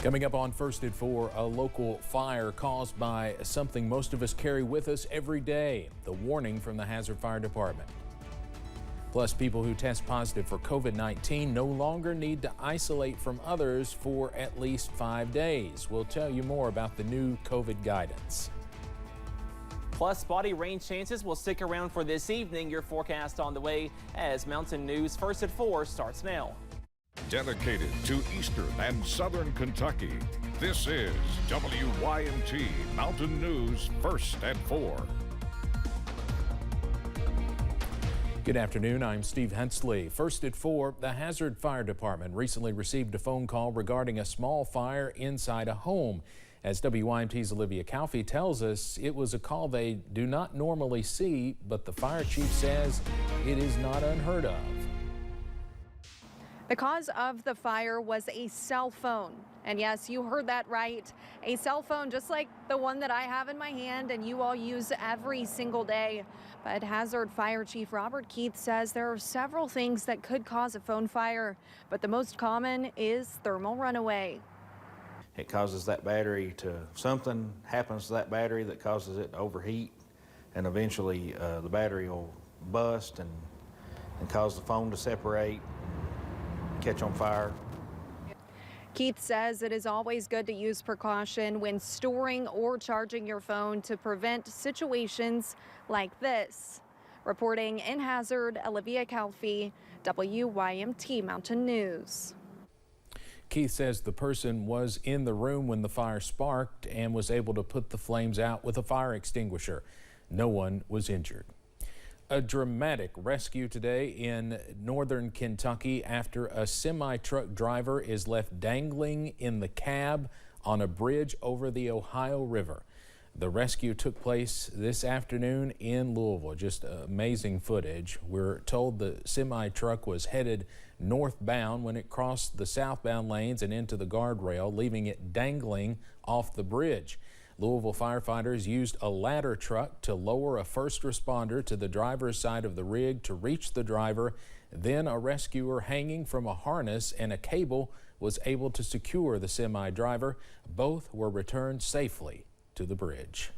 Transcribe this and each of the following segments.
Coming up on First at 4, a local fire caused by something most of us carry with us every day, the warning from the Hazard Fire Department. Plus, people who test positive for COVID-19 no longer need to isolate from others for at least 5 days. We'll tell you more about the new COVID guidance. Plus, spotty rain chances will stick around for this evening. Your forecast on the way as Mountain News First at 4 starts now. Dedicated to Eastern and Southern Kentucky, this is WYMT Mountain News First at 4. Good afternoon, I'm Steve Hensley. First at 4, the Hazard Fire Department recently received a phone call regarding a small fire inside a home. As WYMT's Olivia Calfee tells us, it was a call they do not normally see, but the fire chief says it is not unheard of. The cause of the fire was a cell phone. And yes, you heard that right. A cell phone just like the one that I have in my hand and you all use every single day. But Hazard Fire Chief Robert Keith says there are several things that could cause a phone fire, but the most common is thermal runaway. It causes that battery to, something happens to that battery that causes it to overheat, and eventually the battery will bust and cause the phone to separate, catch on fire. Keith says it is always good to use precaution when storing or charging your phone to prevent situations like this. Reporting in Hazard, Olivia Calfee, WYMT Mountain News. Keith says the person was in the room when the fire sparked and was able to put the flames out with a fire extinguisher. No one was injured. A dramatic rescue today in northern Kentucky after a semi-truck driver is left dangling in the cab on a bridge over the Ohio River. The rescue took place this afternoon in Louisville. Just amazing footage. We're told the semi-truck was headed northbound when it crossed the southbound lanes and into the guardrail, leaving it dangling off the bridge. Louisville firefighters used a ladder truck to lower a first responder to the driver's side of the rig to reach the driver. Then a rescuer hanging from a harness and a cable was able to secure the semi-driver. Both were returned safely to the bridge.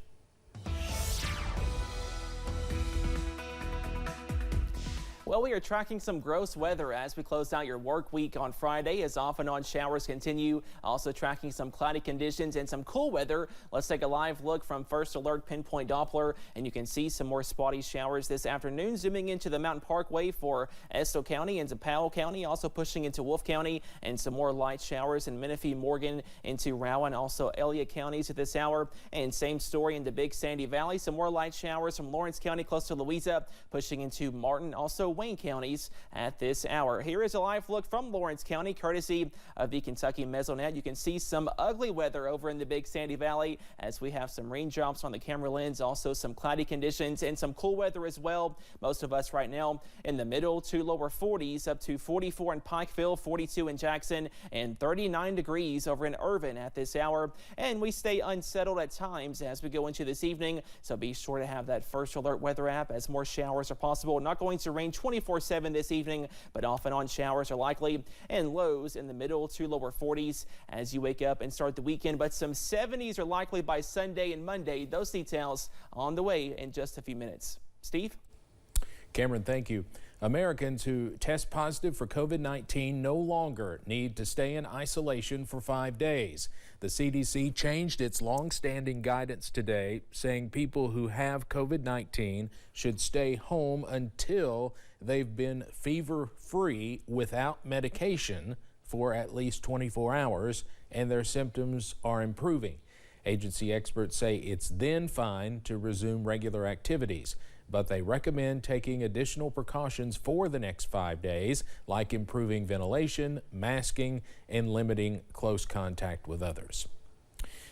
Well, we are tracking some gross weather as we close out your work week on Friday as off and on showers continue. Also tracking some cloudy conditions and some cool weather. Let's take a live look from First Alert Pinpoint Doppler, and you can see some more spotty showers this afternoon. Zooming into the Mountain Parkway for Estill County into Powell County, also pushing into Wolfe County, and some more light showers in Menifee, Morgan into Rowan, also Elliott counties at this hour. And same story in the Big Sandy Valley. Some more light showers from Lawrence County close to Louisa, pushing into Martin, also Wayne counties at this hour. Here is a live look from Lawrence County, courtesy of the Kentucky Mesonet. You can see some ugly weather over in the Big Sandy Valley as we have some raindrops on the camera lens, also some cloudy conditions and some cool weather as well. Most of us right now in the middle to lower 40s, up to 44 in Pikeville, 42 in Jackson, and 39 degrees over in Irvin at this hour. And we stay unsettled at times as we go into this evening, so be sure to have that First Alert weather app as more showers are possible. Not going to rain 24/7 this evening, but off and on showers are likely, and lows in the middle to lower 40s as you wake up and start the weekend, but some 70s are likely by Sunday and Monday. Those details on the way in just a few minutes. Steve? Cameron, thank you. Americans who test positive for COVID-19 no longer need to stay in isolation for 5 days. The CDC changed its long-standing guidance today, saying people who have COVID-19 should stay home until they've been fever-free without medication for at least 24 hours and their symptoms are improving. Agency experts say it's then fine to resume regular activities, but they recommend taking additional precautions for the next 5 days, like improving ventilation, masking, and limiting close contact with others.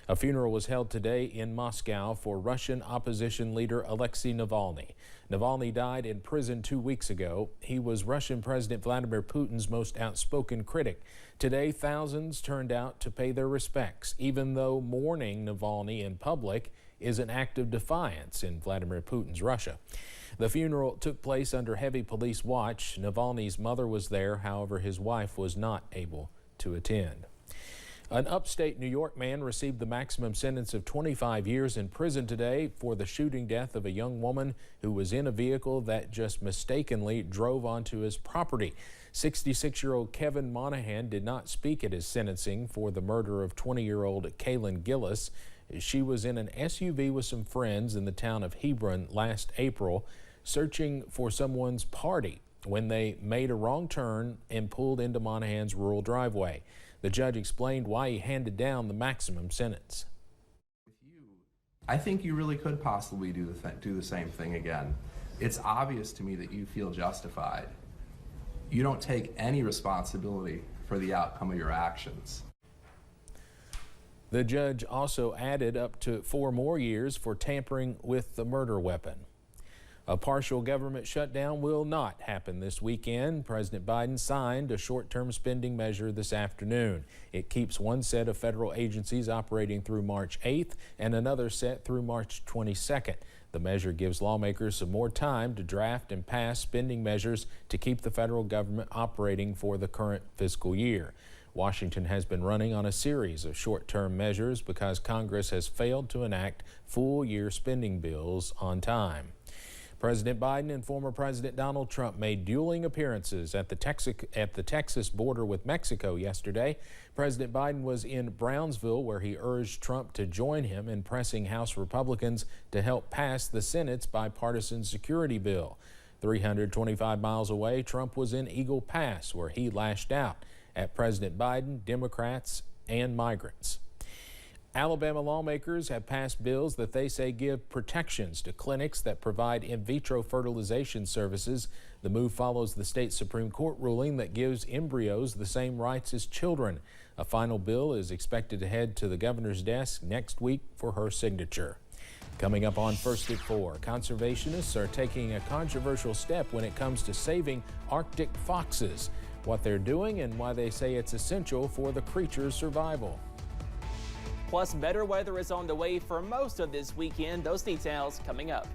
A funeral was held today in Moscow for Russian opposition leader Alexei Navalny. Navalny died in prison 2 weeks ago. He was Russian President Vladimir Putin's most outspoken critic. Today, thousands turned out to pay their respects, even though mourning Navalny in public is an act of defiance in Vladimir Putin's Russia. The funeral took place under heavy police watch. Navalny's mother was there, however, his wife was not able to attend. An upstate New York man received the maximum sentence of 25 years in prison today for the shooting death of a young woman who was in a vehicle that just mistakenly drove onto his property. 66-year-old Kevin Monahan did not speak at his sentencing for the murder of 20-year-old Kaylin Gillis. She was in an SUV with some friends in the town of Hebron last April, searching for someone's party when they made a wrong turn and pulled into Monahan's rural driveway. The judge explained why he handed down the maximum sentence. I think you really could possibly do the same thing again. It's obvious to me that you feel justified. You don't take any responsibility for the outcome of your actions. The judge also added up to 4 more years for tampering with the murder weapon. A partial government shutdown will not happen this weekend. President Biden signed a short-term spending measure this afternoon. It keeps one set of federal agencies operating through March 8th and another set through March 22nd. The measure gives lawmakers some more time to draft and pass spending measures to keep the federal government operating for the current fiscal year. Washington has been running on a series of short-term measures because Congress has failed to enact full-year spending bills on time. President Biden and former President Donald Trump made dueling appearances at the Texas border with Mexico yesterday. President Biden was in Brownsville, where he urged Trump to join him in pressing House Republicans to help pass the Senate's bipartisan security bill. 325 miles away, Trump was in Eagle Pass, where he lashed out at President Biden, Democrats, and migrants. Alabama lawmakers have passed bills that they say give protections to clinics that provide in vitro fertilization services. The move follows the state Supreme Court ruling that gives embryos the same rights as children. A final bill is expected to head to the governor's desk next week for her signature. Coming up on First at 4, conservationists are taking a controversial step when it comes to saving Arctic foxes. What they're doing and why they say it's essential for the creature's survival. Plus, better weather is on the way for most of this weekend. Those details coming up.